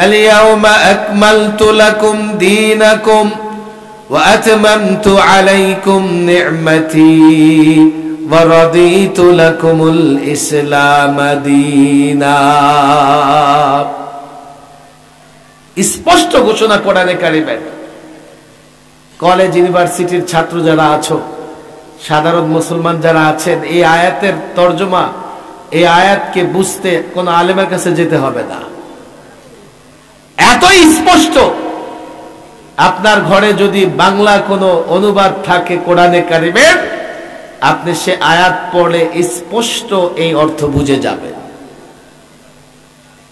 আল-ইয়াউমা আকমালতু লাকুম দীনাকুম ওয়া আতমামতু আলাইকুম নি'মাতি ওয়া রাদিতু লাকুমুল ইসলাম দীনা। স্পষ্ট ঘোষণা কোরআনে কারিমে। কলেজ ইউনিভার্সিটির ছাত্র যারা আছো, সাধারণ মুসলমান যারা আছেন, এই আয়াতের তর্জমা, এই আয়াতকে বুঝতে কোন আলেমের কাছে যেতে হবে না, এতই স্পষ্ট। আপনার ঘরে যদি বাংলা কোনো অনুবাদ থাকে কোরআনে কারিমের, আপনি সে আয়াত পড়লে স্পষ্ট এই অর্থ বুঝে যাবেন,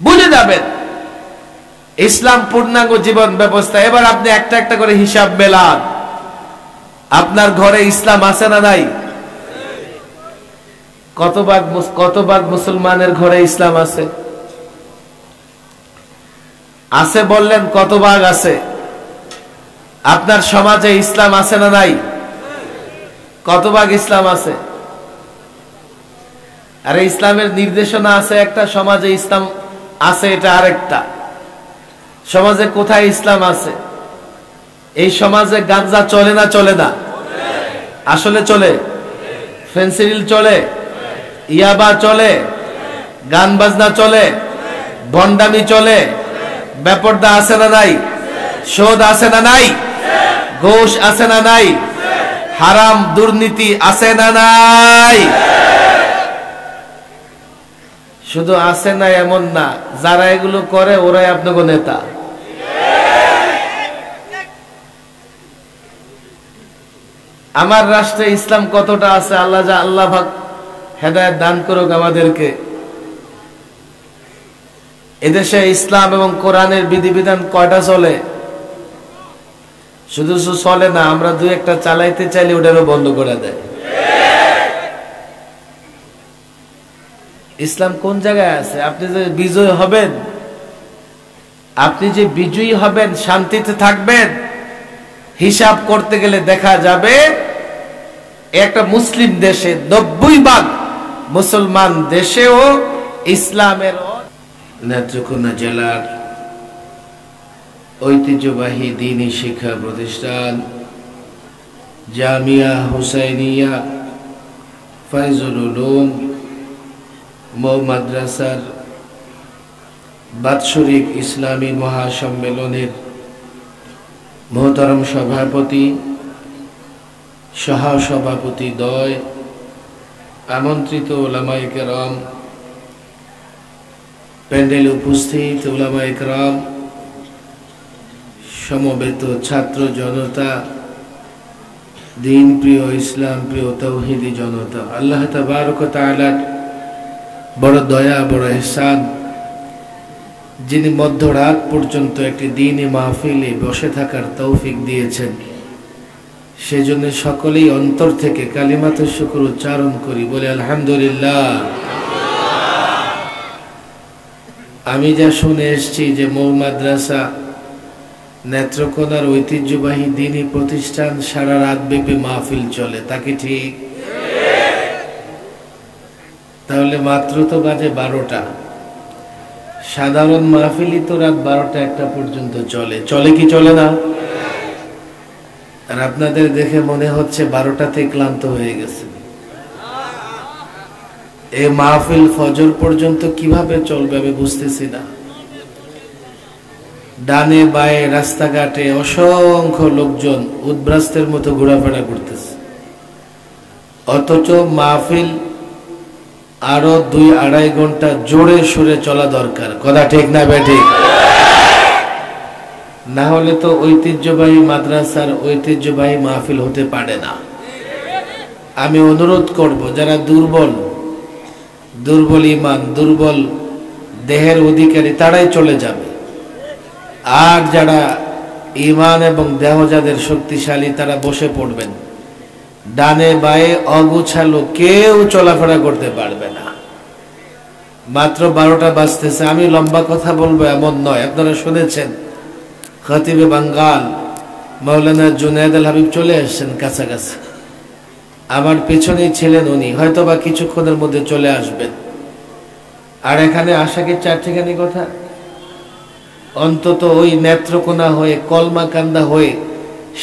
বুঝে যাবেন। ইসলাম পূর্ণাঙ্গ জীবন ব্যবস্থা। এবার আপনি একটা একটা করে হিসাব মেলান। আপনার ঘরে ইসলাম আছে না নাই? কত ভাগ মুসলমানের ঘরে ইসলাম আছে? আছে বললেন, কত ভাগ আছে? আপনার সমাজে ইসলাম আছে না নাই? কত ভাগ ইসলাম আছে? আরে ইসলামের নির্দেশনা আছে একটা, সমাজে ইসলাম আছে এটা আরেকটা। সমাজে কোথায় ইসলাম আছে? এই সমাজে গাঁজা চলে না চলে না? আসলে চলে। ফেন্সিডিল চলে, ইয়াবা চলে, গান বাজনা চলে, ভণ্ডামি চলে, বেপরদা আছে না নাই? সুদ আছে না নাই? ঘুষ আছে না নাই? হারাম দুর্নীতি আছে না নাই? শুধু আছে না এমন না, যারা এগুলো করে ওরাই আপনাকে নেতা। আমার রাষ্ট্রে ইসলাম কতটা আছে আল্লাহ পাক হেদায়েত দান করুক আমাদেরকে। এদেশে ইসলাম এবং কোরআনের বিধিবিধান কয়টা চলে? শুধু চলে না, আমরা দুই একটা চালাইতে চাইলে ওটারও বন্ধ করে দেয়। ইসলাম কোন জায়গায় আছে? আপনি যে বিজয় হবেন, আপনি যে বিজয়ী হবেন, শান্তিতে থাকবেন, হিসাব করতে গেলে দেখা যাবে একটা মুসলিম দেশে 90% মুসলমান দেশেও ইসলামের। নেত্রকোনা জেলার ঐতিহ্যবাহী দ্বীনি শিক্ষা প্রতিষ্ঠান জামিয়া হুসাইনিয়া ফাইজুল উলুম মাদ্রাসার বাৎসরিক ইসলামী মহাসম্মেলনের মোহতারম সভাপতি, সহসভাপতি দ্বয়, আমন্ত্রিত উলামায়ে কেরাম, প্যান্ডেলে উপস্থিত উলামায়ে কেরাম, সমবেত ছাত্র জনতা, দিন প্রিয়, ইসলাম প্রিয় তাওহীদি জনতা, আল্লাহ তাবারক ওয়া তাআলার বড় দয়া, বড় ইহসান, যিনি মধ্যরাত পর্যন্ত একটি দ্বীনি মাহফিলে বসে থাকার তৌফিক দিয়েছেন, সেজন্য সকলেই অন্তর থেকে কালিমাতে শুকর উচ্চারণ করি, বলে আলহামদুলিল্লাহ। আমি যা শুনে এসেছি যে মৌ মাদ্রাসা নেত্রকোনার ঐতিহ্যবাহী দ্বীনি প্রতিষ্ঠান, সারা রাত ব্যাপী মাহফিল চলে, তা কি ঠিক? তাহলে মাত্র তো বাজে 12টা। সাধারণ মাহফিলই তো রাত 12টা 1টা পর্যন্ত চলে, চলে কি চলে না? আর আপনাদের দেখে মনে হচ্ছে 12টাতে ক্লান্ত হয়ে গেছে। এই মাহফিল ফজর পর্যন্ত কিভাবে চলবে আমি বুঝতেছি না। ডানে বায়ে রাস্তাঘাটে অসংখ্য লোকজন উদ্ভ্রাস্তের মতো ঘোরাফেরা করতেছে, অথচ মাহফিল আরো 2-2.5 ঘন্টা জোরে সুরে চলা দরকার। কথা ঠিক না বেঠিক? না হলে তো ঐতিহ্যবাহী মাদ্রাসার ঐতিহ্যবাহী মাহফিল হতে পারে না। আমি অনুরোধ করব, যারা দুর্বল ঈমান, দুর্বল দেহের অধিকারী, তারাই চলে যাবে। আর যারা ঈমান এবং দেহ যাদের শক্তিশালী, তারা বসে পড়বেন। ডানে বায়ে অগুছালো কেউ চলাফেরা করতে পারবে না। মাত্র 12টা বাজতেছে। আমি লম্বা কথা বলবো এমন নয়, আপনারা শুনেছেন খতিবে বাঙ্গাল মাওলানা জুনায়েদ আল হাবিব চলে আসছেন কাছাকাছি। আমার পেছনেই ছিলেন উনি, হয়তো বা কিছুক্ষণের মধ্যে চলে আসবেন। আর এখানে আসা কি চারটিখানি কথা? অন্তত ওই নেত্রকোনা হয়ে কলমাকান্দা হয়ে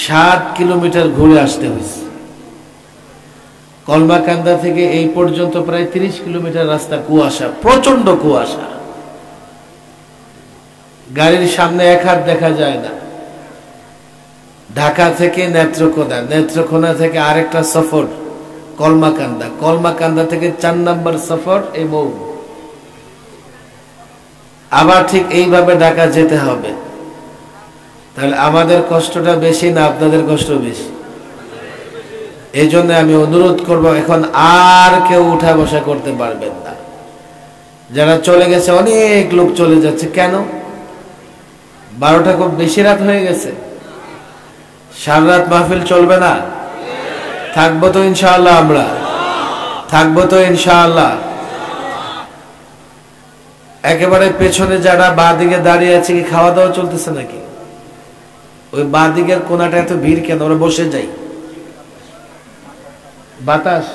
7 কিলোমিটার ঘুরে আসতে হয়েছে। কলমাকান্দা থেকে এই পর্যন্ত প্রায় 30 কিলোমিটার রাস্তা কুয়াশা, প্রচন্ড কুয়াশা, গাড়ির সামনে এক হাত দেখা যায় না। ঢাকা থেকে নেত্রকোনা, নেত্রকোনা থেকে আরেকটা সফর কলমাকান্দা, কলমাকান্দা থেকে 4 নম্বর সফর এই মৌ, আবার ঠিক এইভাবে ঢাকা যেতে হবে। তাহলে আমাদের কষ্টটা বেশি না আপনাদের কষ্ট বেশি? এই জন্য আমি অনুরোধ করব, এখন আর কেউ উঠা বসা করতে পারবেন না। যারা চলে গেছে, অনেক লোক চলে যাচ্ছে। কেন? 12টা খুব বেশি রাত হয়ে গেছে। সারা রাত মাহফিল চলবে না? থাকবো তো ইনশাআল্লাহ, আমরা থাকবো তো ইনশাআল্লাহ। একেবারে পেছনে যারা বাঁ দিকে দাঁড়িয়ে আছে, কি খাওয়া দাওয়া চলতেছে নাকি? ওই বাঁ দিকের কোনাটা এত ভিড় কেন? ওরা বসে যাই, বাতাস।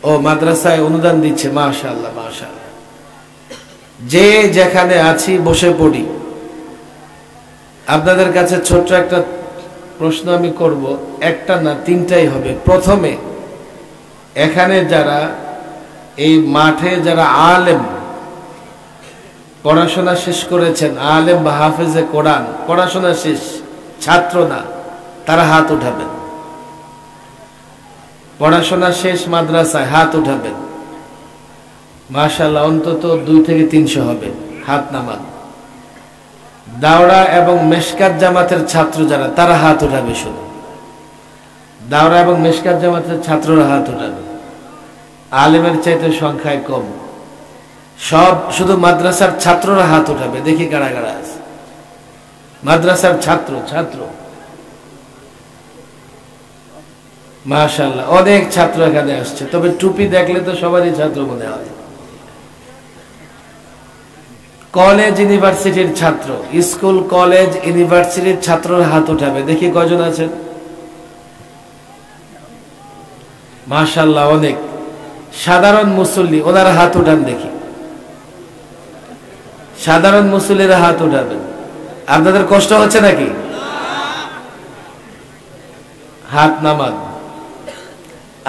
ও মাদ্রাসায় অনুদান দিচ্ছে, মাশাআল্লাহ মাশাআল্লাহ। যে যেখানে আছি বসে পড়ি। আপনাদের কাছে ছোট্ট একটা প্রশ্ন আমি করব, একটা না 3টাই হবে। প্রথমে, এখানে যারা এই মাঠে যারা আলেম পড়াশোনা শেষ করেছেন, আলেম বা হাফেজে কোরআন পড়াশোনা শেষ, ছাত্র না, তারা হাত উঠাবেন। পড়াশোনা শেষ মাদ্রাসায়, হাত উঠাবেন। মাশাআল্লাহ, অন্তত 2 থেকে 300 হবে, হাত নামান। দাওরা এবং মেশকাত জামাতের ছাত্র যারা, তারা হাত উঠাবে। শুধু দাওরা এবং মেশকাত জামাতের ছাত্ররা হাত উঠাবে। আলেমের চাইতে সংখ্যায় কম। সব শুধু মাদ্রাসার ছাত্ররা হাত উঠাবে। দেখি কারা কারা আছে মাদ্রাসার ছাত্র। মাশাআল্লাহ, অনেক ছাত্র এখানে আসছে। তবে টুপি দেখলে তো সবারই ছাত্র মনে হয়। কলেজ ইউনিভার্সিটির ছাত্র, স্কুল কলেজ ইউনিভার্সিটির ছাত্ররা হাত উঠাবে। দেখি কজন আছেন। মাশাআল্লাহ, অনেক। সাধারণ মুসল্লি, ওনারা হাত উঠান দেখি। সাধারণ মুসল্লিরা হাত উঠাবেন। আপনাদের কষ্ট হচ্ছে নাকি? হাত নামান।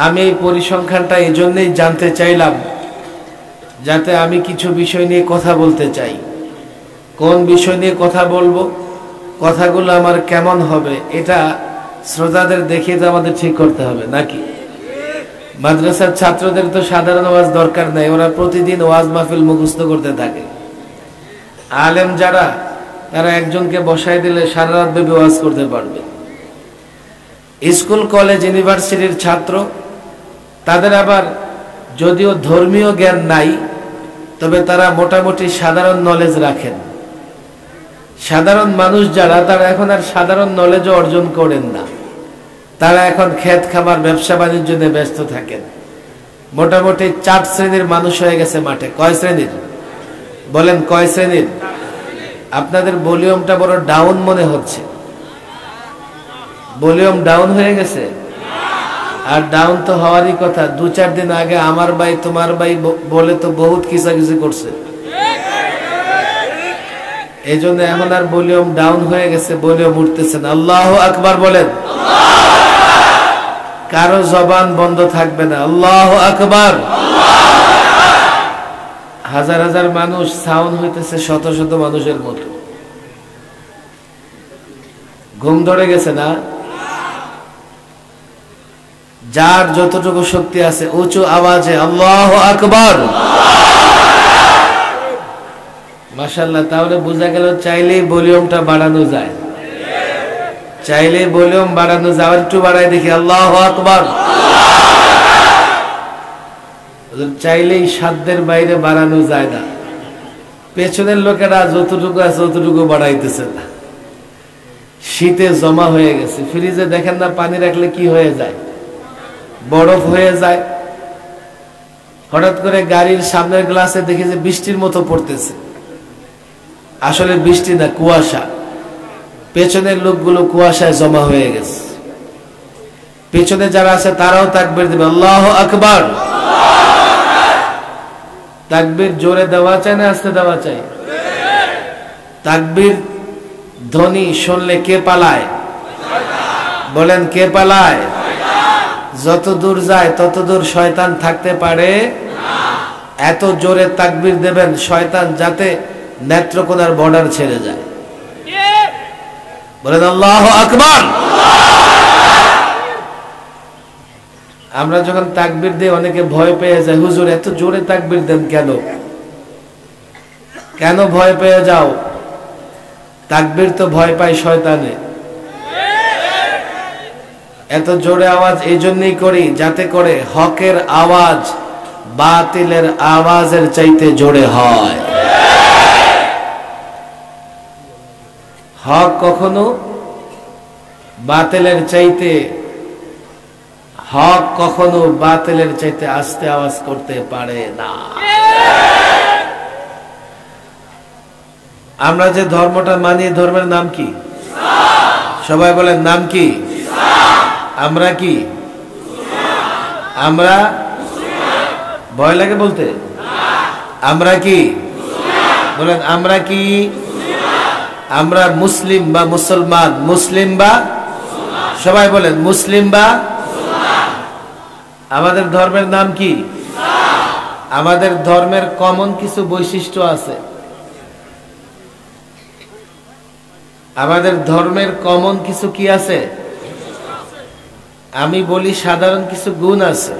আমি এই পরিসংখ্যানটা এই জন্যই জানতে চাইলাম, যাতে আমি কিছু বিষয় নিয়ে কথা বলতে চাই। কোন বিষয় নিয়ে কথা বলবো, কথাগুলো আমার কেমন হবে, এটা শ্রোতাদের দেখিয়ে তো আমাদের ঠিক করতে হবে নাকি? মাদ্রাসার ছাত্রদের তো সাধারণ ওয়াজ দরকার নাই, ওরা প্রতিদিন ওয়াজ মাহফিল মুখস্থ করতে থাকে। আলেম যারা, তারা একজনকে বসাই দিলে সারা রাত ব্যাপী ওয়াজ করতে পারবে। স্কুল কলেজ ইউনিভার্সিটির ছাত্র, তাদের আবার যদিও ধর্মীয় জ্ঞান নাই, তবে তারা মোটামুটি সাধারণ নলেজ রাখেন। সাধারণ মানুষ যারা, তারা এখন আর সাধারণ নলেজও অর্জন করেন না। তারা এখন ক্ষেত খামার ব্যবসা বাণিজ্য নিয়ে ব্যস্ত থাকেন। মোটামুটি 4 শ্রেণীর মানুষ হয়ে গেছে মাঠে। কয় শ্রেণীর বলেন? কয় শ্রেণীর? আপনাদের ভলিউমটা বড় ডাউন মনে হচ্ছে। ভলিউম ডাউন হয়ে গেছে? আর ডাউন তো হওয়ারই কথা। 2-4 দিন আগে আমার ভাই তোমার ভাই বলে তো বহুত কিসাকিসি করছে। এই জন্য এখন আর ভলিউম ডাউন হয়ে গেছে, ভলিউম উঠতেছে না। আল্লাহু আকবার বলেন। কারো জবান বন্ধ থাকবে না। আল্লাহু আকবার। হাজার হাজার মানুষ, সাউন্ড হইতেছে শত শত মানুষের মতো। ঘুম ধরে গেছে না? যার যতটুকু শক্তি আছে উঁচু আওয়াজে আল্লাহু আকবার। মাশাআল্লাহ, তাহলে বোঝা গেল চাইলেই ভলিউমটা বাড়ানো যায়। চাইলেই ভলিউম বাড়ানো যায়। আর একটু বাড়াই দেখি, আল্লাহু আকবার। চাইলেই সাধ্যের বাইরে বাড়ানো যায় না। পেছনের লোকেরা যতটুকু আছে ততটুকু বাড়াইতেছে না। শীতে জমা হয়ে গেছে। ফ্রিজে দেখেন না, পানি রাখলে কি হয়ে যায়? বরফ হয়ে যায়। হঠাৎ করে গাড়ির সামনের গ্লাসে দেখি যে বৃষ্টির মতো পড়তেছে। আসলে বৃষ্টি না, কুয়াশা। পেছনের লোকগুলো কুয়াশায় জমা হয়ে গেছে। পেছনে যারা আছে তারাও তাকবীর দিবে, আল্লাহু আকবার। তাকবীর জোরে দেওয়া চাই না আস্তে দেওয়া চাই? তাকবীর ধ্বনি শুনলে কে পালায়? বলেন কে পালায়? যত দূর যায় তত দূর শয়তান থাকতে পারে না। এত জোরে তাকবীর দেবেন শয়তান যাতে নেত্রকোনার বর্ডার ছেড়ে যায়। বলেন আল্লাহু আকবার। আমরা যখন তাকবীর দিই অনেকে ভয় পেয়ে যায়, হুজুর এত জোরে তাকবীর দেন কেন? কেন ভয় পেয়ে যাও? তাকবীর তো ভয় পায় শয়তানে। এত জোরে আওয়াজ এই জন্যই করি যাতে করে হকের আওয়াজ বাতিলের আওয়াজের চাইতে জোরে হয়। হক কখনো বাতিলের চাইতে হক কখনো বাতিলের চাইতে আস্তে আওয়াজ করতে পারে না। আমরা যে ধর্মটা মানি ধর্মের নাম কি? সবাই বলেন নাম কি? আমরা কি? আমরা ভয় লাগে বলতে? আমরা কি? বলেন আমরা কি? আমরা মুসলিম বা মুসলমান? মুসলিম বা সবাই বলেন মুসলিম বা। আমাদের ধর্মের নাম কি? আমাদের ধর্মের কমন কিছু বৈশিষ্ট্য আছে। আমাদের ধর্মের কমন কিছু কি আছে? আমি বলি সাধারণ কিছু গুণ আছে।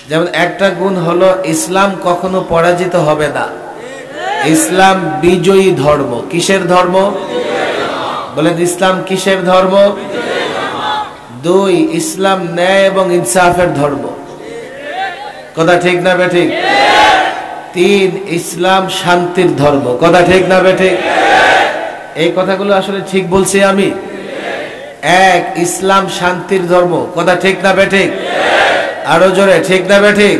যেমন একটা গুণ হলো ইসলাম কখনো পরাজিত হবে না। ইসলাম বিজয়ী ধর্ম। কিসের ধর্ম? বলেন ইসলাম কিসের ধর্ম? দুই, ইসলাম ন্যায় এবং ইনসাফের ধর্ম। কথা ঠিক না বেঠিক? তিন, ইসলাম শান্তির ধর্ম। কথা ঠিক না বেঠিক? এই কথাগুলো আসলে ঠিক বলছি আমি? এক, ইসলাম শান্তির ধর্ম। কথা ঠিক না বেঠিক? আরো জোরে ঠিক না বেঠিক?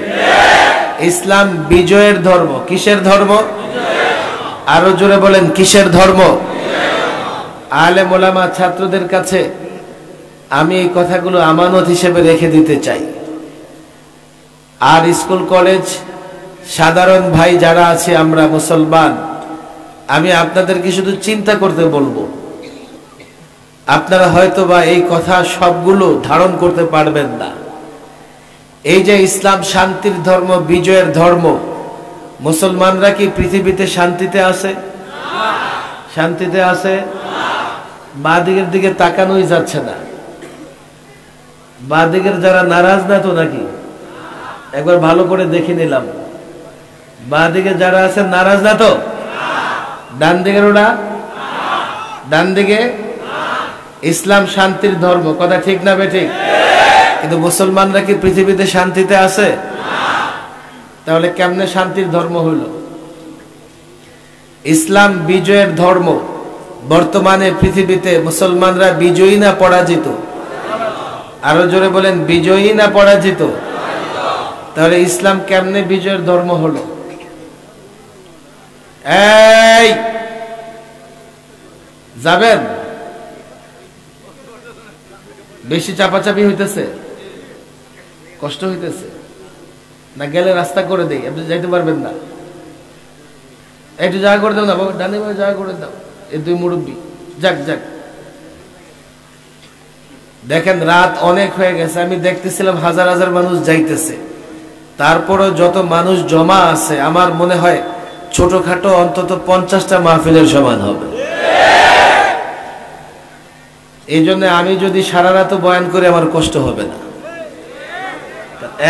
ইসলাম বিজয়ের ধর্ম। কিসের ধর্ম? আরো জোরে বলেন কিসের ধর্ম? আলেম ওলামা ছাত্রদের কাছে আমি এই কথাগুলো আমানত হিসেবে রেখে দিতে চাই। আর স্কুল কলেজ সাধারণ ভাই যারা আছে আমরা মুসলমান, আমি আপনাদেরকে শুধু চিন্তা করতে বলবো। আপনারা হয়তোবা এই কথা সবগুলো ধারণ করতে পারবেন না। এই যে ইসলাম শান্তির ধর্ম, বিজয়ের ধর্ম, মুসলমানরা কি পৃথিবীতে শান্তিতে আছে? শান্তিতে আছে? বাদিকের দিকে তাকানোই যাচ্ছে না। বাদিকের যারা নারাজ না তো নাকি? একবার ভালো করে দেখে নিলাম। বাদিকে যারা আছে নারাজ না তো? ডান দিকের ওরা? ডান দিকে? ইসলাম শান্তির ধর্ম। কথা ঠিক না বেঠিক? কিন্তু মুসলমানরা কি পৃথিবীতে শান্তিতে আছে? তাহলে কেমনে শান্তির ধর্ম হইল? ইসলাম বিজয়ের ধর্ম। বর্তমানে পৃথিবীতে মুসলমানরা বিজয়ী না পরাজিত? আরো জোরে বলেন বিজয়ী না পরাজিত? তাহলে ইসলাম কেমনে বিজয়ের ধর্ম হলো? এই যাবেন? বেশি চাপাচাপি হইতেছে? কষ্ট হইতেছে না? গেলে রাস্তা করে দেই, আপনি যাইতে পারবেন না। একটু জায়গা করে দাও না বাবা, ডানে বামে জায়গা করে দাও। এই দুই মুরব্বী যাক যাক। দেখেন রাত অনেক হয়ে গেছে, আমি দেখতেছিলাম হাজার হাজার মানুষ যাইতেছে। তারপরও যত মানুষ জমা আছে আমার মনে হয় ছোটখাটো অন্তত 50টা মাহফিলের সমান হবে। এই জন্য আমি যদি সারা রাত বয়ান করে আমার কষ্ট হবে না।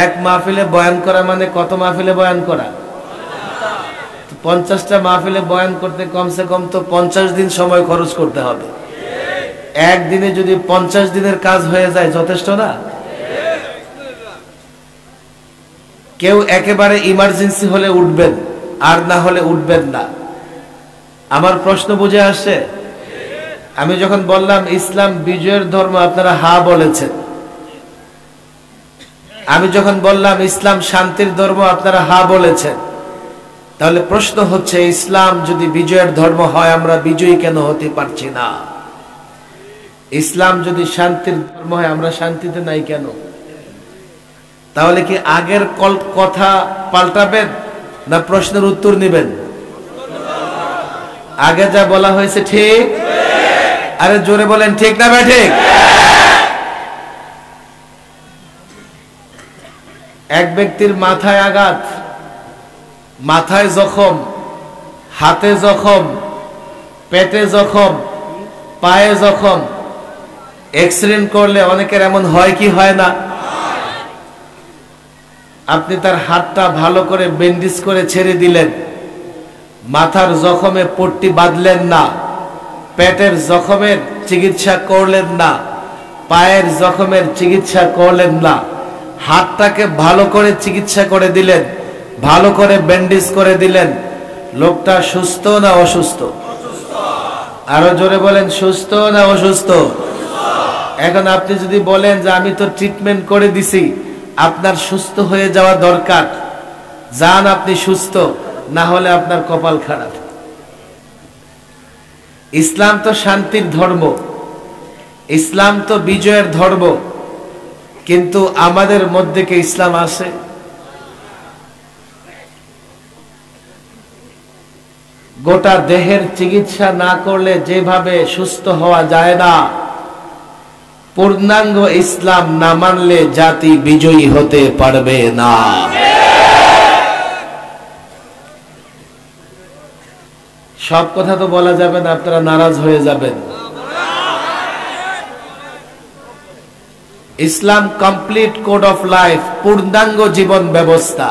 এক মাহফিলে বয়ান করা মানে কত মাহফিলে বয়ান করা? 50টা মাহফিলে বয়ান করতে কমসে কম তো 50 দিন সময় খরচ করতে হবে। একদিনে যদি 50 দিনের কাজ হয়ে যায় যথেষ্ট না? কেউ একেবারে ইমার্জেন্সি হলে উঠবেন, আর না হলে উঠবেন না। আমার প্রশ্ন বুঝে আসছে? আমি যখন বললাম ইসলাম বিজয়ের ধর্ম, আপনারা হা বলেছেন। আমি যখন বললাম ইসলাম শান্তির ধর্ম, আপনারা হা বলেছেন। তাহলে প্রশ্ন হচ্ছে, ইসলাম যদি বিজয়ের ধর্ম হয় আমরা বিজয়ী কেন হতে পারছি না? ইসলাম যদি শান্তির ধর্ম হয় আমরা শান্তিতে নাই কেন? তাহলে কি আগের কথা পাল্টাবেন না প্রশ্নের উত্তর নেবেন? আগে যা বলা হয়েছে ঠিক? আরে জোরে বলেন ঠিক না ঠিক? এক ব্যক্তির মাথায় আঘাত, মাথায় জখম, হাতে জখম, পেটে জখম, পায়ে জখম, অ্যাক্সিডেন্ট করলে অনেকের এমন হয় কি হয় না? আপনি তার হাতটা ভালো করে ব্যান্ডেজ করে ছেড়ে দিলেন, মাথার জখমে পট্টি বাঁধলেন না, পেটের জখমের চিকিৎসা করলেন না, পায়ের জখমের চিকিৎসা করলেন না, হাতটাকে ভালো করে চিকিৎসা করে দিলেন, ভালো করে ব্যান্ডেজ করে দিলেন, লোকটা সুস্থ না অসুস্থ? আরো জোরে বলেন, সুস্থ না অসুস্থ? এখন আপনি যদি বলেন যে আমি তো ট্রিটমেন্ট করে দিছি, আপনার সুস্থ হয়ে যাওয়া দরকার, যান আপনি সুস্থ, না হলে আপনার কপাল খারাপ। ইসলাম তো শান্তির ধর্ম, ইসলাম তো বিজয়ের ধর্ম, কিন্তু আমাদের মধ্যে কি ইসলাম আছে? গোটা দেহের চিকিৎসা না করলে যেভাবে সুস্থ হওয়া যায় না, পূর্ণাঙ্গ ইসলাম না মানলে জাতি বিজয়ী হতে পারবে না। সব কথা তো বলা যাবে না, আপনারা নারাজ হয়ে যাবেন। ইসলাম কমপ্লিট কোড অফ লাইফ, পূর্ণাঙ্গ জীবন ব্যবস্থা।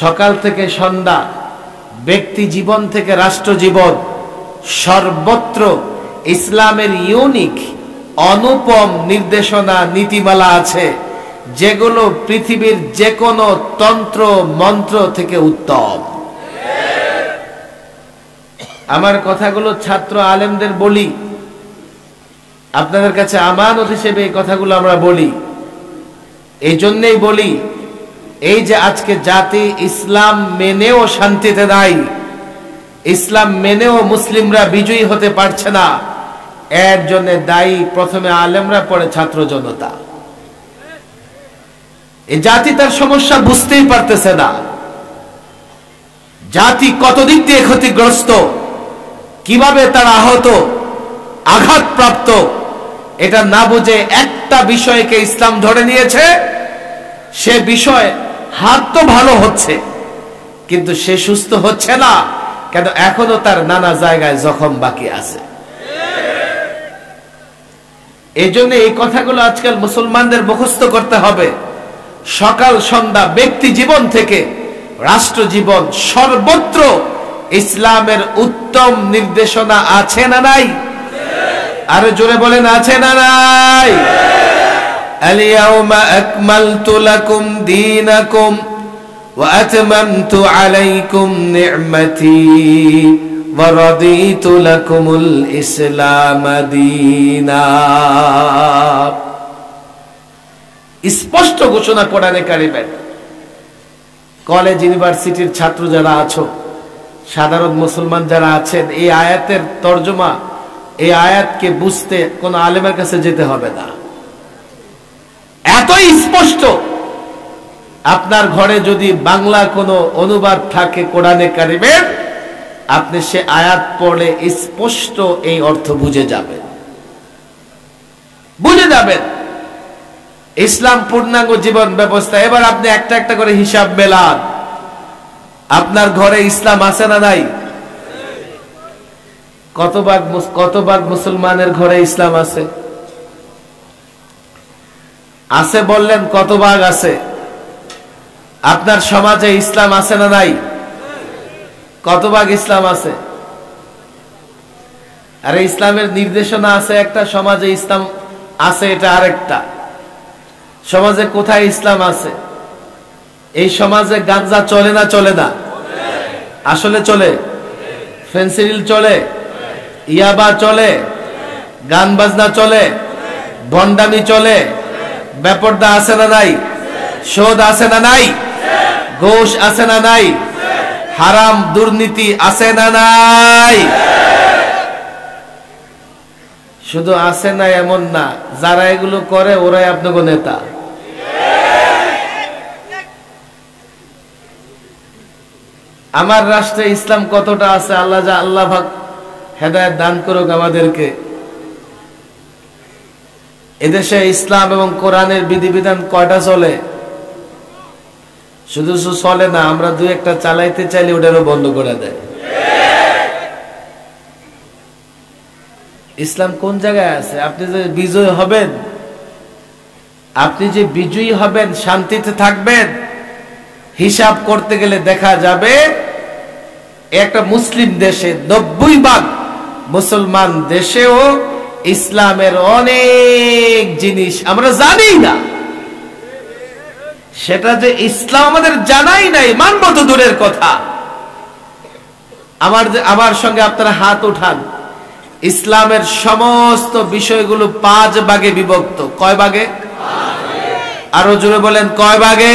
সকাল থেকে সন্ধ্যা, ব্যক্তি জীবন থেকে রাষ্ট্র জীবন, সর্বত্র ইসলামের ইউনিক অনুপম নির্দেশনা নীতিমালা আছে, যেগুলো পৃথিবীর যে কোনো তন্ত্র মন্ত্র থেকে উত্তম। আমার কথাগুলো ছাত্র আলেমদের বলি, আপনাদের কাছে আমানত হিসেবে এই কথাগুলো আমরা বলি। এই জন্যই বলি, এই যে আজকে জাতি ইসলাম মেনেও শান্তিতে নাই, ইসলাম মেনেও মুসলিমরা বিজয়ী হতে পারছে না, এর জন্য দায়ী প্রথমে আলেমরা, পরে ছাত্র জনতা। এই জাতি তার সমস্যা বুঝতেই পারতেছে না। জাতি কত দিক দিয়ে ক্ষতিগ্রস্ত, কিভাবে তারা আহত, আঘাতপ্রাপ্ত, এটা না বুঝে একটা বিষয়কে ইসলাম ধরে নিয়েছে। সে বিষয় হাত তো ভালো হচ্ছে, কিন্তু সে সুস্থ হচ্ছে না, কেন? এখনো তার নানা জায়গায় জখম বাকি আছে। এই জন্য এই কথাগুলো আজকাল মুসলমানদের মুখস্থ করতে হবে। সকাল সন্ধ্যা, ব্যক্তি জীবন থেকে রাষ্ট্র জীবন, সর্বত্র ইসলামের উত্তম নির্দেশনা আছে না নাই? আরো জোরে বলেন, আছে না নাই? আল-ইয়াওমা আকমালতু লাকুম দীনাকুম ওয়া আতমামতু আলাইকুম নি'মাতি ওয়া রাদিতু লাকুমুল ইসলাম দীনা। স্পষ্ট ঘোষণা কোরআনে কারিমে। কলেজ ইউনিভার্সিটির ছাত্র যারা আছো, সাধারণ মুসলমান যারা আছেন, এই আয়াতের তর্জমা, এই আয়াতকে বুঝতে কোন আলেমের কাছে যেতে হবে না, এতই স্পষ্ট। আপনার ঘরে যদি বাংলা কোনো অনুবাদ থাকে কোরআনে কারিমের, আপনি সে আয়াত পড়লে স্পষ্ট এই অর্থ বুঝে যাবেন, বুঝে যাবেন। ইসলাম পূর্ণাঙ্গ জীবন ব্যবস্থা। এবার আপনি একটা একটা করে হিসাব মেলান। আপনার ঘরে ইসলাম আছে না নাই? কত ভাগ মুসলমানের ঘরে ইসলাম আছে? আছে বললেন, কত ভাগ আছে? আপনার সমাজে ইসলাম আছে না নাই? কত ভাগ ইসলাম আছে? আরে ইসলামের নির্দেশনা আছে একটা, সমাজে ইসলাম আছে এটা আরেকটা। সমাজে কোথায় ইসলাম আছে? এই সমাজে গাঁজা চলে না চলে না? আসলে চলে। ফেন্সিডিল চলে, ইয়াবা চলে, গান বাজনা চলে, ভণ্ডামি চলে, বেপরদা আছে না নাই? সুদ আছে না নাই? ঘুষ আছে না নাই? হারাম দুর্নীতি আছে না নাই? শুধু আছে না এমন না, যারা এগুলো করে ওরাই আপনাকে নেতা। আমার রাষ্ট্রে ইসলাম কতটা আছে আল্লাহ পাক হেদায়েত দান করুক আমাদেরকে। এদেশে ইসলাম এবং কোরআনের বিধিবিধান কয়টা চলে? শুধু চলে না, আমরা দুই একটা চালাইতে চাইলে ওটারও বন্ধ করে দেয়। ইসলাম কোন জায়গায় আছে? আপনি যে বিজয় হবেন, আপনি যে বিজয়ী হবেন, শান্তিতে থাকবেন, হিসাব করতে গেলে দেখা যাবে একটা মুসলিম দেশে 90% মুসলমান দেশেও ইসলামের অনেক জিনিস আমরা জানি না। সেটা যে ইসলাম আমাদের জানাই নাই, মানব তো দূরের কথা। আমার সঙ্গে আপনারা হাত উঠান। ইসলামের সমস্ত বিষয়গুলো 5 ভাগে বিভক্ত। কয় ভাগে? আরো জোরে বলেন, কয় ভাগে?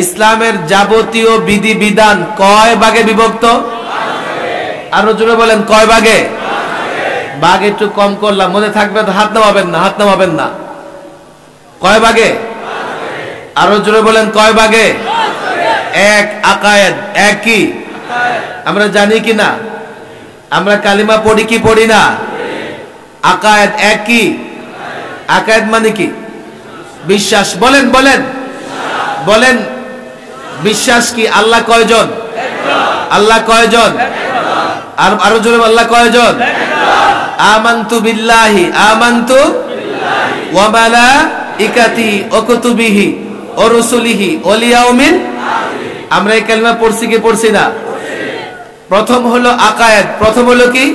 ইসলামের যাবতীয় বিধি বিধান কয় ভাগে বিভক্ত? আরো জোরে বলেন, কয় ভাগে? ভাগ একটু কম করলাম, মনে থাকবে তো হাত নামাবেন না, হাত নামাবেন না। কয় ভাগে? আরো জোরে বলেন, কয় ভাগে? এক, আকায়েদ। এক কি? আমরা জানি কি না? আমরা কালিমা পড়ি কি পড়ি না? আকায়েদ এক কি? আকায়েদ মানে কি? বিশ্বাস। বলেন বলেন বলেন, বিশ্বাস কি? আল্লাহ কয়জন? আল্লাহ কয়জন? আর আরো জোরে, আল্লাহ কয়জন? আমানতু বিল্লাহি, আমানতু ওয়া মালাইকাতি ওয়া কুতুবিহি ওয়া রুসুলিহি ওয়াল ইয়াউমিল। আমরা এই কালিমা পড়ছি কি পড়ছি না? প্রথম হলো আকায়েদ। প্রথম হলো কি?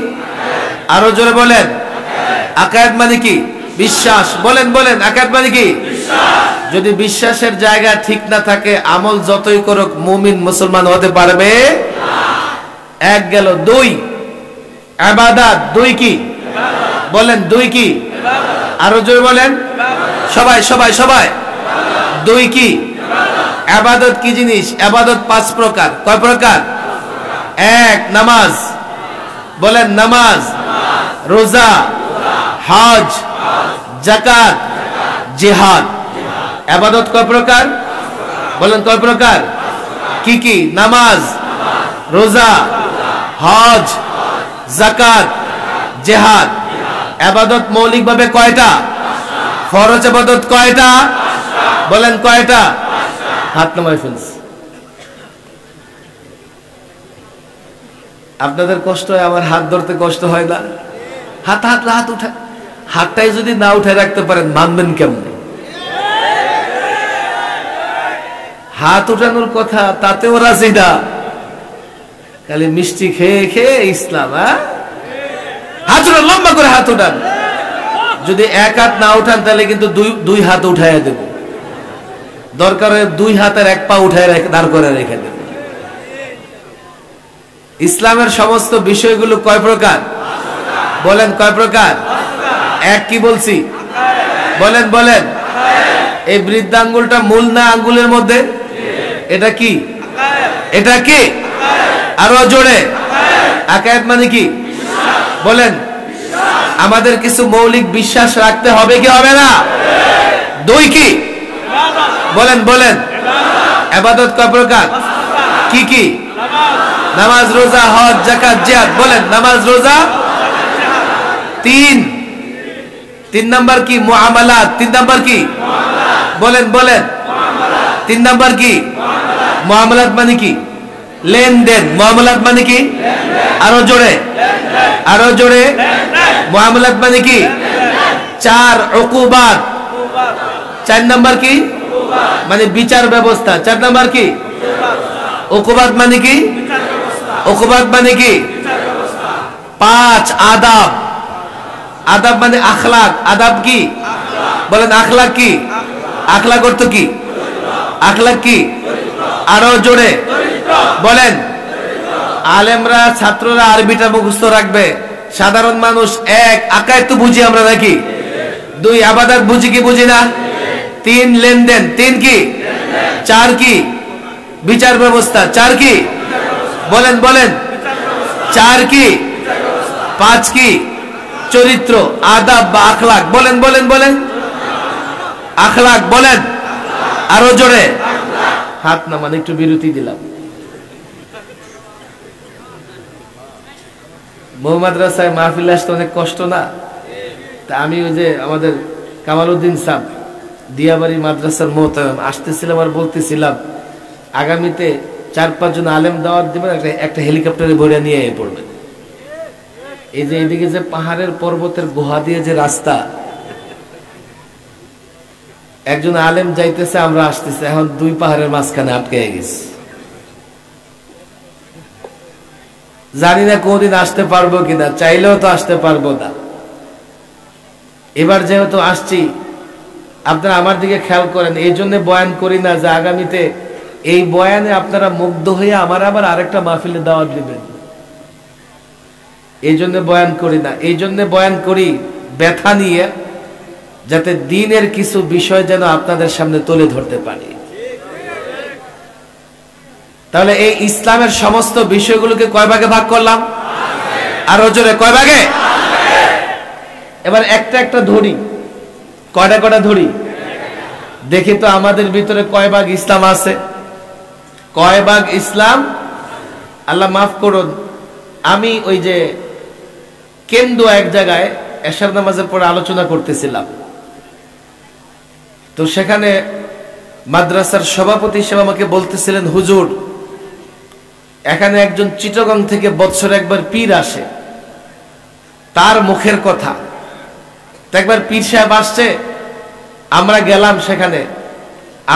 আরো জোরে বলেন, আকায়েদ মানে কি? বিশ্বাস। বলেন বলেন, আকায়েদ মানে কি? যদি বিশ্বাসের জায়গা ঠিক না থাকে, আমল যতই করুক মুমিন মুসলমান হতে পারবে এক গেল। 2, ইবাদত। 2 কি? বলেন, 2 কি? আরো জোরে বলেন, সবাই সবাই সবাই। 2 কি? ইবাদত কি জিনিস? ইবাদত 5 প্রকার। কয় প্রকার? 1, নামাজ। বলেন, নামাজ, রোজা, হজ, যাকাত, জিহাদ। ইবাদত কয় প্রকার? বলেন, কয় প্রকার? কি কি? নামাজ, রোজা, হজ, যাকাত, জিহাদ। ইবাদত মৌলিকভাবে কয়টা? ফরজ ইবাদত কয়টা? বলেন, কয়টা? হাত নামাই ফেলছি। আপনাদের কষ্ট হয়, আমার হাত ধরতে কষ্ট হয় না? হাত হাত হাত উঠা, হাতটাই যদি না উঠে রাখতে পারেন মানবেন কেমন? হাত উঠানোর কথা তাতেও রাজি না, খালি মিষ্টি খেয়ে খেয়ে ইসলাম। হাত উঠান, লম্বা করে হাত উঠান। যদি 1 হাত না উঠান তাহলে কিন্তু 2 হাত উঠাইয়া দেব। দরকার হয় 2 হাতের 1 পা উঠায় দাঁড় করে রেখে দেব। ইসলামের সমস্ত বিষয়গুলো কয় প্রকার? বলেন, কয় প্রকার? 1 কি বলছি? বলেন বলেন। এই বৃদ্ধাঙ্গুলটা মূল না আঙ্গুলের মধ্যে? এটা কি? এটা কি? আরো জোরে। আকায়েদ মানে কি? বলেন, আমাদের কিছু মৌলিক বিশ্বাস রাখতে হবে কি হবে না? 2 কি? বলেন বলেন। ইবাদত কয় প্রকার? কি কি? নামাজ, রোজা, হজ, যাকাত, জিহাদ। বলেন, নামাজ, রোজা। 3 নাম্বার কি? মুআমালাত। 3 নাম্বার কি? বলেন বলেন। 3 নাম্বার কি? মুআমালাত মানে কি? লেনদেন। মুআমালাত মানে কি? আরো জোরে, আরো জোরে। মুআমালাত মানে কি? 4, উকুবাত। 4 নাম্বার কি? মানে বিচার ব্যবস্থা। 4 নাম্বার কি? উকুবাত মানে কি? উকুবাত মানে কি? 5, আদাব। আদাব মানে আখলাক। আদাব কি? বলেন, আখলাক কি? আখলাক অর্থ কি? আখলাক কি? আরো জোরে বলেন। আলেমরা, ছাত্ররা আরবিটা মুখস্থ রাখবে। সাধারণ মানুষ 1, আকায়েদ তো বুঝি আমরা নাকি? 2, ইবাদত বুঝি কি বুঝি না? 3, লেনদেন। 3 কি? 4 কি? বিচার ব্যবস্থা। 4 কি? বলেন বলেন। 4 কি? 5 কি? চরিত্র, আদাব বা আখলাক। বলেন বলেন বলেন। আখলাক। বলেন, আরো জোরে। হাত না মানে একটু বিরতি দিলাম। বহু মাদ্রাসায় মাহফিল আসতে অনেক কষ্ট না? তা আমি ওই যে আমাদের কামালউদ্দিন সাহেব দিয়াবাড়ি মাদ্রাসার মোহতারাম আসতেছিলাম আর বলতেছিলাম আগামীতে 4-5 জন আলেম দাওয়াত দিবেন, একটা হেলিকপ্টারে ভরে নিয়ে পড়বেন। এই যে এদিকে যে পাহাড়ের পর্বতের গুহা দিয়ে যে রাস্তা, একজন আলেম যাইতেছে, আমরা আসতেছে, এখন 2 পাহাড়ের মাঝখানে আটকে গেছি। জানি না কোনদিন আসতে পারবো কিনা, চাইলেও তো আসতে পারবো না। এবার যেহেতু আসছি, আপনারা আমার দিকে খেয়াল করেন, এই জন্য বয়ান করি না যে আগামীতে এই বয়ানে আপনারা মুগ্ধ হয়ে আমার আবার আরেকটা মাহফিলে দাওয়াত দিবেন, এই জন্য বয়ান করি না। এই জন্য বয়ান করি ব্যথা নিয়ে, যাতে দ্বীনের কিছু বিষয় যেন আপনাদের সামনে তুলে ধরতে পারি। তাহলে এই ইসলামের সমস্ত বিষয়গুলোকে কয় ভাগে ভাগ করলাম? আরো জোরে, কয় ভাগে? এবার একটা একটা ধরি। কয়টা কয়টা ধরি দেখি তো আমাদের ভিতরে কয় ভাগ ইসলাম আছে? কয় ভাগ ইসলাম? আল্লাহ মাফ করুন, আমি ওই যে কেন্দ্র এক জায়গায় এশার নামাজের পরে আলোচনা করতেছিলাম, তো সেখানে মাদ্রাসার সভাপতি সাহেব আমাকে বলতেছিলেন, হুজুর এখানে একজন চিটাগং থেকে বছরে একবার পীর আসে, তার মুখের কথা। তো একবার পীর সাহেব আসছে, আমরা গেলাম সেখানে,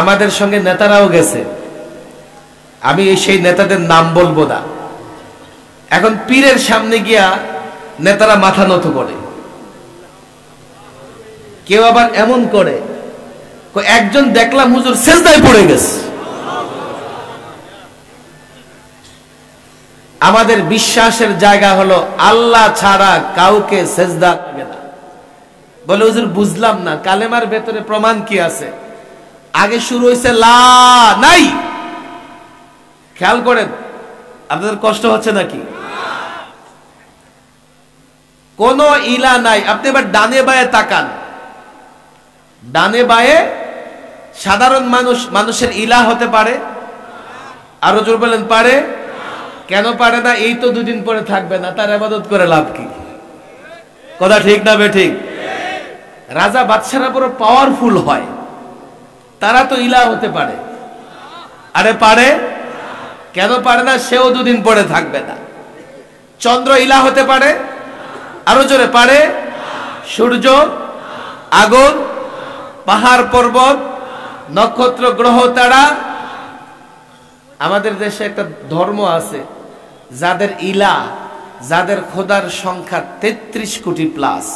আমাদের সঙ্গে নেতারাও গেছে, আমি সেই নেতাদের নাম বলবো না। এখন পীরের সামনে গিয়া নেতারা মাথা নত করে, কেউ আবার এমন করে, একজন দেখলাম হুজুর সেজদায় পড়ে গেছে। আমাদের বিশ্বাসের জায়গা হলো আল্লাহ ছাড়া কাউকে সেজদা লাগে না। বলে হুজুর বুঝলাম না, কালেমার ভেতরে প্রমাণ কি আছে? আগে শুরু হয়েছে লা, নাই। খেয়াল করেন, আপনাদের কষ্ট হচ্ছে নাকি? কোন ইলা নাই। আপনি এবার ডানে বায়ে তাকান, ডানে বায়ে সাধারণ মানুষের ইলা হতে পারে? আরো জোর বলেন, পারে? কেন পারে না? এই তো 2 দিন পরে থাকবে না, তার ইবাদত করে লাভ কি? কথা ঠিক না বেঠিক? রাজা বাদশারা বড় পাওয়ারফুল হয়, তারা তো ইলা হতে পারে। আরে পারে? কেন পারে না? সেও 2 দিন পরে থাকবে না। চন্দ্র ইলা হতে পারে? আরো জোরে, পারে? সূর্য, আগুন, পাহাড় পর্বত, নক্ষত্র, গ্রহ, তারা। আমাদের দেশে একটা ধর্ম আছে যাদের ইলা, যাদের খোদার সংখ্যা 33 কোটি প্লাস।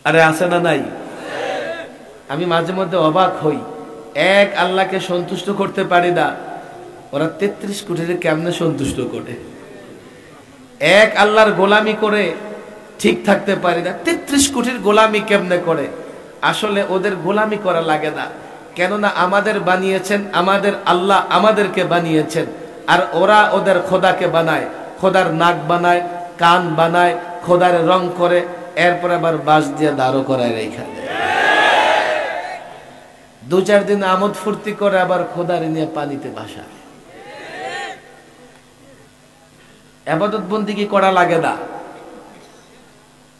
আরে আছে না নাই? আমি মাঝে মধ্যে অবাক হই, এক আল্লাহকে সন্তুষ্ট করতে পারি না, ওরা 33 কোটির কেমনে সন্তুষ্ট করে? এক আল্লাহর গোলামি করে ঠিক থাকতে পারি না, 33 কোটির গোলামি কেমনে করে? আসলে ওদের গোলামি করা লাগে না, কেননা আমাদের বানিয়েছেন আমাদের আল্লাহ, আমাদেরকে বানিয়েছেন। আর ওরা ওদের খোদাকে বানায়, খোদার নাক বানায়, কান বানায়, খোদার রং করে, এরপর আবার বাঁশ দিয়ে দাঁড়ো করায় রেখা দেয়। 2-4 দিন আমোদ ফুর্তি করে আবার খোদার নিয়ে পানিতে ভাসায়। ইবাদত বন্দেগী করা লাগে না।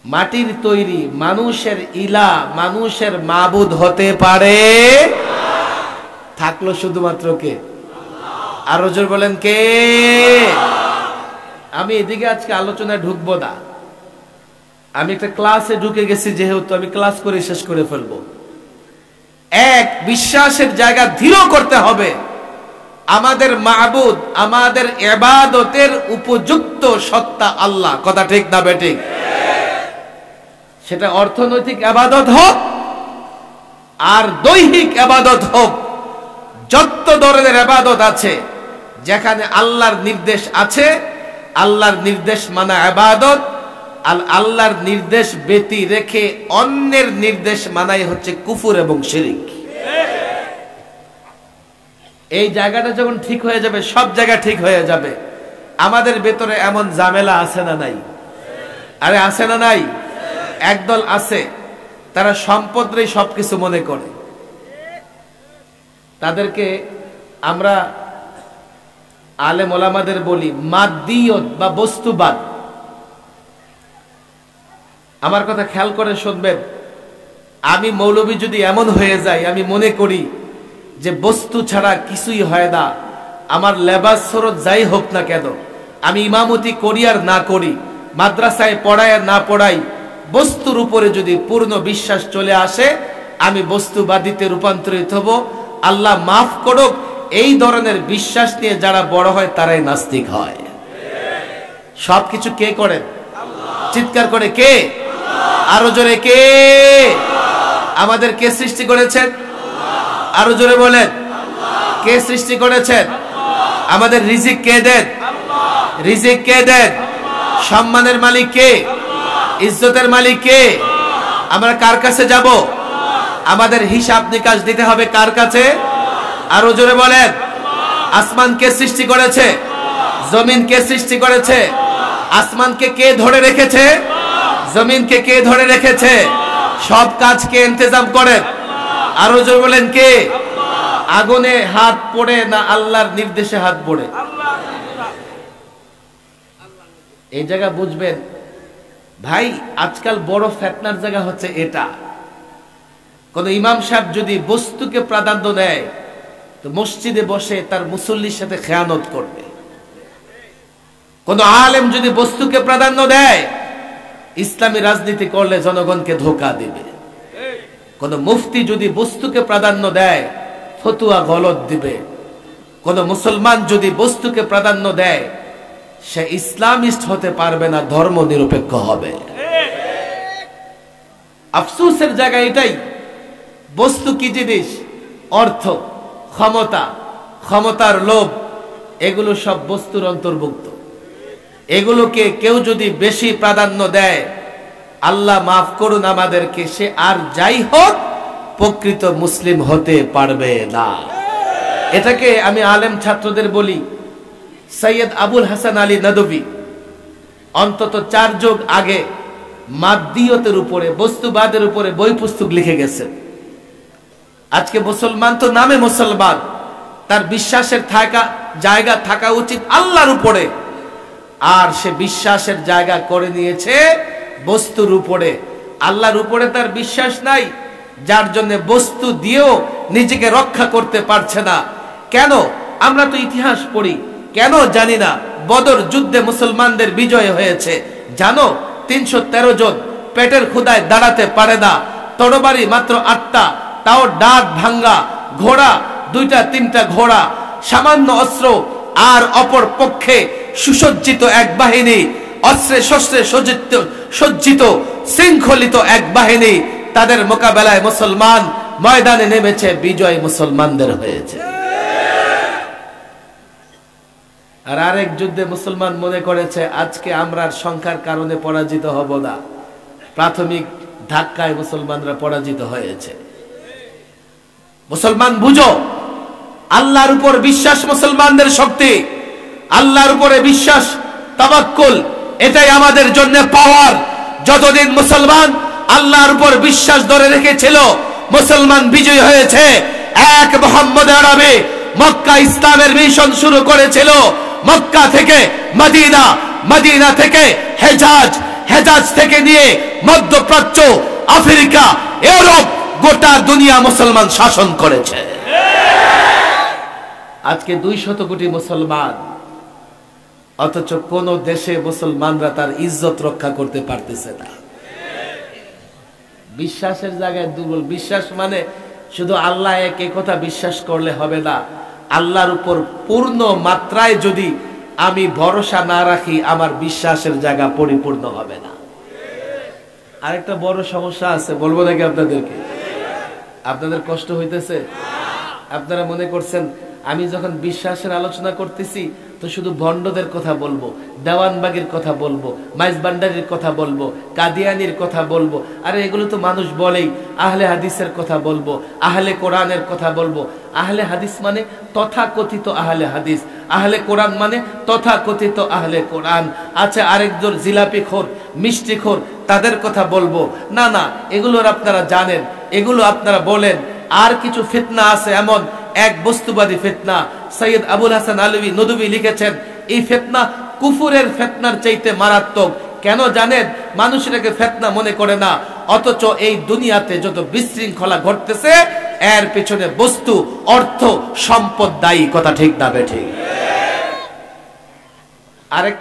মাটির তৈরি মানুষের ইলা, মানুষের মাবুদ হতে পারে? থাকলো শুধুমাত্র কে? আরো জোর বলেন, কে? আমি এদিকে আজকে আলোচনায় ঢুকবো না, আমি একটা ক্লাসে ঢুকে গেছি, যেহেতু আমি ক্লাস করে শেষ করে ফেলবো। এক, বিশ্বাসের জায়গা দৃঢ় করতে হবে, আমাদের মাবুদ, আমাদের ইবাদতের উপযুক্ত সত্তা আল্লাহ। কথা ঠিক না বেঠিক? সেটা অর্থনৈতিক ইবাদত হোক আর দৈহিক ইবাদত হোক, যত ধরনের ইবাদত আছে, যেখানে আল্লাহর নির্দেশ আছে, আল্লাহর নির্দেশ মানা ইবাদত। আল্লাহর নির্দেশ ব্যতি রেখে অন্যের নির্দেশ মানাই হচ্ছে কুফর এবং শিরক। এই জায়গাটা যখন ঠিক হয়ে যাবে, সব জায়গা ঠিক হয়ে যাবে। আমাদের ভেতরে এমন ঝামেলা আছে না নাই? আরে আছে না নাই? একদল আছে, তারা সম্পদই সবকিছু মনে করে। তাদেরকে আমরা আলেম ওলামাদের বলি মাদ্দিয়ত বা বস্তুবাদ। আমার কথা খেয়াল করে শুনবেন। আমি মৌলবী যদি এমন হয়ে যাই, আমি মনে করি যে বস্তু ছাড়া কিছুই হয় না, আমার লেবাস সরত যাই হোক না কেন, আমি ইমামতি করি আর না করি, মাদ্রাসায় পড়াই আর না পড়াই, বস্তুর উপরে যদি পূর্ণ বিশ্বাস চলে আসে, আমি বস্তুবাদীতে রূপান্তরিত হব। আল্লাহ মাফ করুক, এই ধরনের বিশ্বাস নিয়ে যারা বড় হয় তারাই নাস্তিক হয়। সবকিছু কে করেন? চিৎকার করে কে? আরো জোরে কে? আমাদের কে সৃষ্টি করেছেন? আরো জোরে বলেন, কে সৃষ্টি করেছেন? আমাদের রিজিক কে দেন? রিজিক কে দেন? সম্মানের মালিক কে? ইজ্জতের মালিক কে? আমরা কার কাছে যাব? আমাদের হিসাব নিকাশ দিতে হবে কার কাছে? আরো জোরে বলেন। আসমান কে সৃষ্টি করেছে? জমিন কে সৃষ্টি করেছে? আসমানকে কে ধরে রেখেছে? জমিনকে কে ধরে রেখেছে? সব কাজ কে ইন্তজাম করেন? আরো জোরে বলেন কে? আগুনে হাত পড়ে না আল্লাহর নির্দেশে হাত পড়ে? এই জায়গা বুঝবেন ভাই। আজকাল বড় ফিতনার জায়গা হচ্ছে এটা। কোন ইমাম সাহেব যদি বস্তুকে প্রাধান্য দেয়, তো মসজিদে বসে তার মুসল্লির সাথে খেয়ানত করবে। কোন আলেম যদি বস্তুকে প্রাধান্য দেয়, ইসলামী রাজনীতি করলে জনগণকে ধোঁকা দিবে। কোন মুফতি যদি বস্তুকে প্রাধান্য দেয়, ফতুয়া গলত দিবে। কোন মুসলমান যদি বস্তুকে প্রাধান্য দেয়, সে ইসলামিস্ট হতে পারবে না, ধর্ম নিরপেক্ষ হবে। আফসোসের জায়গা এটাই। বস্তু কি জিনিস? অর্থ, ক্ষমতা, ক্ষমতার লোভ, এগুলো সব বস্তুর অন্তর্ভুক্ত। এগুলোকে কেউ যদি বেশি প্রাধান্য দেয়, আল্লাহ মাফ করুন আমাদেরকে, সে আর যাই হোক প্রকৃত মুসলিম হতে পারবে না। এটাকে আমি আলেম ছাত্রদের বলি, সৈয়দ আবুল হাসান আলী নদভী অন্তত 4 যুগ আগে মাদ্দিয়তের উপরে, বস্তুবাদের উপরে বই পুস্তক লিখে গেছেন। আজকে মুসলমান তো নামে মুসলমান, তার বিশ্বাসের জায়গা থাকা উচিত আল্লাহর উপরে, আর সে বিশ্বাসের জায়গা করে নিয়েছে বস্তুর উপরে। আল্লাহর উপরে তার বিশ্বাস নাই, যার জন্য বস্তু দিয়েও নিজেকে রক্ষা করতে পারছে না। কেন? আমরা তো ইতিহাস পড়ি, কেন জানি না বদর যুদ্ধে মুসলমানদের বিজয় হয়েছে। জানো 313 জন পেটের ক্ষুধায় দাঁড়াতে পারে না, তরবারি মাত্র 8টা, তাও ডাক ভাঙ্গা, ঘোড়া 2-3টা ঘোড়া, সামান্য অস্ত্র, আর অপর পক্ষে সুসজ্জিত এক বাহিনী, অস্ত্রে শস্ত্রে সজ্জিত শৃঙ্খলিত এক বাহিনী। তাদের মোকাবেলায় মুসলমান ময়দানে নেমেছে, বিজয় মুসলমানদের হয়েছে। আর আরেক যুদ্ধে মুসলমান মনে করেছে আজকে আমরা সংখ্যার কারণে পরাজিত হব না, প্রাথমিক ধাক্কায় মুসলমানরা পরাজিত হয়েছে। মুসলমান বুঝো, আল্লাহর উপর বিশ্বাস মুসলমানদের শক্তি, আল্লাহর উপরে বিশ্বাস, তাওয়াক্কুল, এটাই আমাদের জন্য পাওয়ার। যতদিন মুসলমান আল্লাহর উপর বিশ্বাস ধরে রেখেছিল, মুসলমান বিজয় হয়েছে। এক মুহাম্মদ আরবি মক্কা ইসলামের মিশন শুরু করেছিল, মক্কা থেকে মদিনা, মদিনা থেকে হেজাজ, হেজাজ থেকে নিয়ে মধ্যপ্রাচ্য, আফ্রিকা, ইউরোপ, গোটা দুনিয়া মুসলমান শাসন করেছে। আজকে 200 কোটি মুসলমান, অথচ কোন দেশে মুসলমানরা তার ইজ্জত রক্ষা করতে পারতেছে না। বিশ্বাসের জায়গায় দুর্বল। বিশ্বাস মানে শুধু আল্লাহ এক, এই কথা বিশ্বাস করলে হবে না। আল্লাহর উপর পূর্ণ মাত্রায় যদি আমি ভরসা না রাখি, আমার বিশ্বাসের জায়গা পরিপূর্ণ হবে না। আরেকটা বড় সমস্যা আছে, বলবো নাকি আপনাদেরকে? আপনাদের কষ্ট হইতেছে? আপনারা মনে করছেন আমি যখন বিশ্বাসের আলোচনা করতেছি তো শুধু ভণ্ডদের কথা বলবো, দেওয়ানবাগের কথা বলবো, মাইজবান্ডারির কথা বলবো, কাদিয়ানির কথা বলবো। আরে এগুলো তো মানুষ বলেই। আহলে হাদিসের কথা বলবো, আহলে কোরআনের কথা বলবো। আহলে হাদিস মানে তথাকথিত আহলে হাদিস, আহলে কোরআন মানে তথাকথিত আহলে কোরআন। আচ্ছা, আরেকজন জিলাপিখোর, মিষ্টিখোর, তাদের কথা বলবো না? না, এগুলোর আপনারা জানেন, এগুলো আপনারা বলেন। আর কিছু ফিতনা আছে, এমন এক বস্তুবাদী ফিতনা। সৈয়দ আবুল হাসান আলভী নদভী লিখেছেন, এই ফিতনা কুফুরের ফিতনার চাইতে মারাত্মক। কেন জানেন? মানুষ এটাকে ফিতনা মনে করে না, অথচ এই দুনিয়াতে যত বিশৃঙ্খলা ঘটতেছে এর পিছনে বস্তু, অর্থ, সম্পদ দায়ী। কথা ঠিক না বেঠিক? আরেক